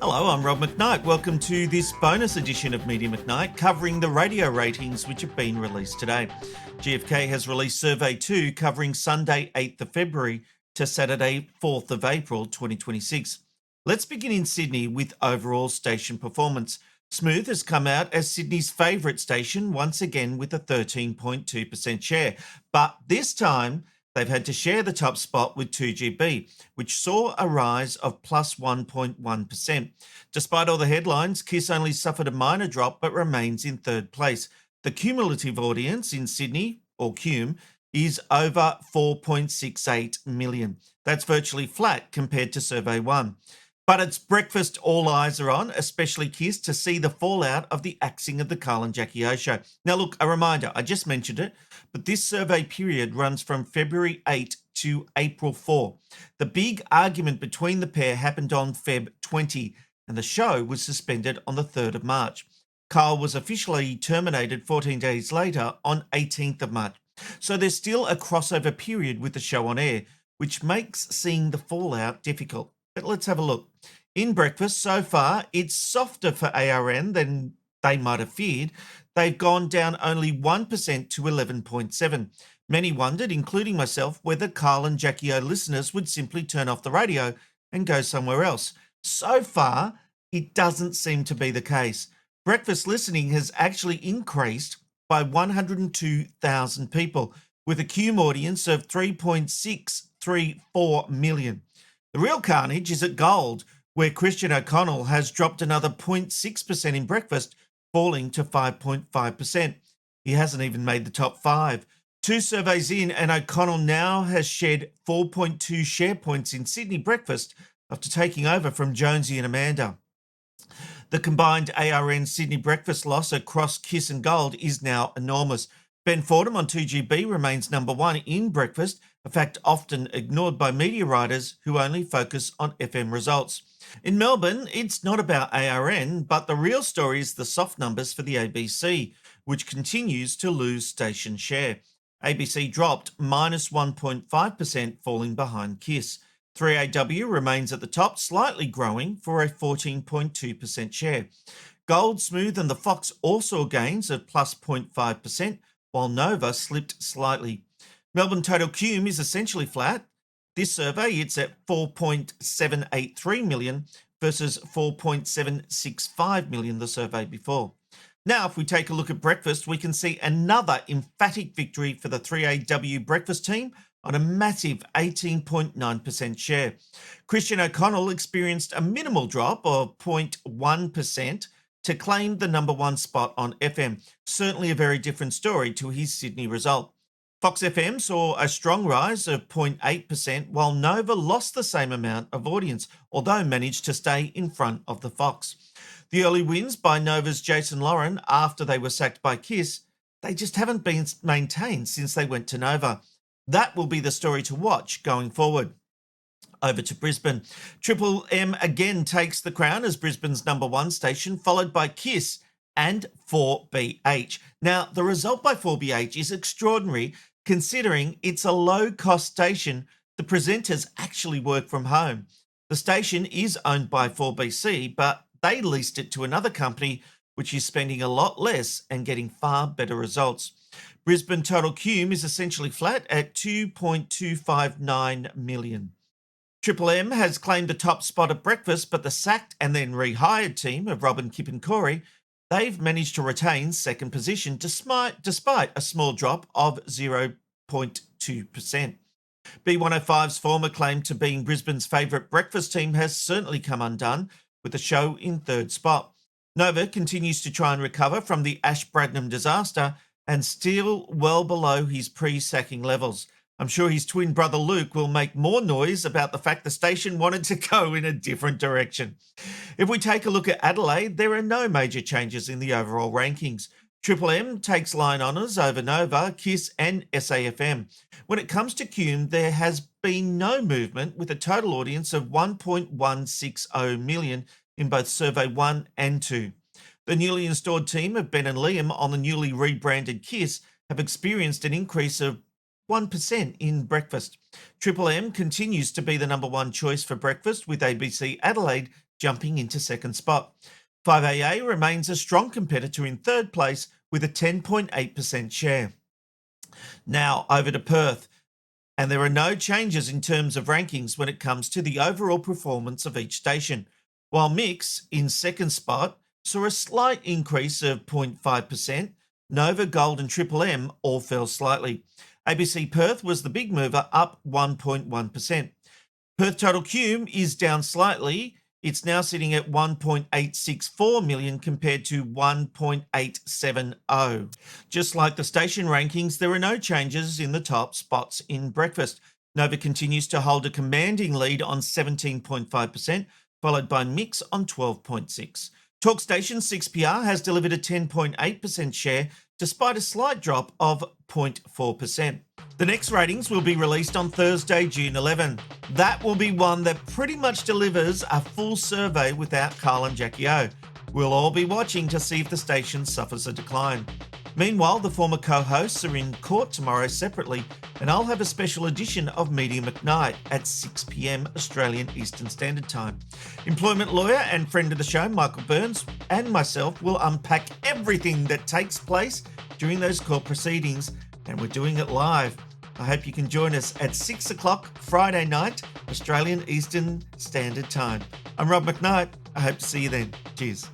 Hello, I'm Rob McKnight. Welcome to this bonus edition of Media McKnight, covering the radio ratings which have been released today. GfK has released Survey 2 covering Sunday 8th of February to Saturday 4th of April 2026. Let's begin in Sydney with overall station performance. Smooth has come out as Sydney's favourite station once again with a 13.2% share, but this time they've had to share the top spot with 2GB, which saw a rise of plus 1.1%. Despite all the headlines, KIIS only suffered a minor drop but remains in third place. The cumulative audience in Sydney, or CUM, is over 4.68 million. That's virtually flat compared to Survey 1. But it's breakfast all eyes are on, especially KIIS, to see the fallout of the axing of the Carl and Jackie O show. Now, look, a reminder, I just mentioned it, but this survey period runs from February 8 to April 4. The big argument between the pair happened on Feb 20, and the show was suspended on the 3rd of March. Carl was officially terminated 14 days later on 18th of March. So there's still a crossover period with the show on air, which makes seeing the fallout difficult. But let's have a look. In breakfast, so far, it's softer for ARN than they might have feared. They've gone down only 1% to 11.7. Many wondered, including myself, whether Carl and Jackie O listeners would simply turn off the radio and go somewhere else. So far, it doesn't seem to be the case. Breakfast listening has actually increased by 102,000 people, with a CUM audience of 3.634 million. The real carnage is at Gold, where Christian O'Connell has dropped another 0.6% in breakfast, falling to 5.5%. He hasn't even made the top 5. 2 surveys in, and O'Connell now has shed 4.2 share points in Sydney breakfast after taking over from Jonesy and Amanda. The combined ARN Sydney breakfast loss across KIIS and Gold is now enormous. Ben Fordham on 2GB remains number 1 in breakfast, a fact often ignored by media writers who only focus on FM results. In Melbourne, it's not about ARN, but the real story is the soft numbers for the ABC, which continues to lose station share. ABC dropped minus 1.5%, falling behind KIIS. 3AW remains at the top, slightly growing for a 14.2% share. Gold, Smooth and the Fox also gains of plus 0.5%, while Nova slipped slightly. Melbourne total CUM is essentially flat. This survey, it's at 4.783 million versus 4.765 million the survey before. Now, if we take a look at breakfast, we can see another emphatic victory for the 3AW breakfast team on a massive 18.9% share. Christian O'Connell experienced a minimal drop of 0.1% to claim the number 1 spot on FM. Certainly a very different story to his Sydney result. Fox FM saw a strong rise of 0.8%, while Nova lost the same amount of audience, although managed to stay in front of the Fox. The early wins by Nova's Jason Lauren after they were sacked by KIIS, they just haven't been maintained since they went to Nova. That will be the story to watch going forward. Over to Brisbane. Triple M again takes the crown as Brisbane's number 1 station, followed by KIIS and 4BH. Now, the result by 4BH is extraordinary considering it's a low-cost station. The presenters actually work from home. The station is owned by 4BC, but they leased it to another company which is spending a lot less and getting far better results. Brisbane total CUM is essentially flat at 2.259 million. Triple M has claimed the top spot at breakfast, but the sacked and then rehired team of Robin, Kip and Corey, they've managed to retain second position despite a small drop of 0.2%. B105's former claim to being Brisbane's favourite breakfast team has certainly come undone, with the show in third spot. Nova continues to try and recover from the Ash Bradnam disaster and still well below his pre-sacking levels. I'm sure his twin brother Luke will make more noise about the fact the station wanted to go in a different direction. If we take a look at Adelaide, there are no major changes in the overall rankings. Triple M takes line honours over Nova, KIIS and SAFM. When it comes to CUM, there has been no movement, with a total audience of 1.160 million in both Survey 1 and 2. The newly installed team of Ben and Liam on the newly rebranded KIIS have experienced an increase of 1% in breakfast. Triple M continues to be the number 1 choice for breakfast, with ABC Adelaide jumping into second spot. 5AA remains a strong competitor in third place with a 10.8% share. Now over to Perth. And there are no changes in terms of rankings when it comes to the overall performance of each station. While Mix, in second spot, saw a slight increase of 0.5%, Nova, Gold and Triple M all fell slightly. ABC Perth was the big mover, up 1.1%. Perth Total Cume is down slightly. It's now sitting at 1.864 million compared to 1.870. Just like the station rankings, there are no changes in the top spots in breakfast. Nova continues to hold a commanding lead on 17.5%, followed by Mix on 12.6%. Talk Station 6PR has delivered a 10.8% share despite a slight drop of 0.4%. The next ratings will be released on Thursday, June 11. That will be one that pretty much delivers a full survey without Carl and Jackie O. We'll all be watching to see if the station suffers a decline. Meanwhile, the former co-hosts are in court tomorrow separately, and I'll have a special edition of Media McKnight at 6 p.m. Australian Eastern Standard Time. Employment lawyer and friend of the show, Michael Burns, and myself will unpack everything that takes place during those court proceedings, and we're doing it live. I hope you can join us at 6 o'clock Friday night, Australian Eastern Standard Time. I'm Rob McKnight. I hope to see you then. Cheers.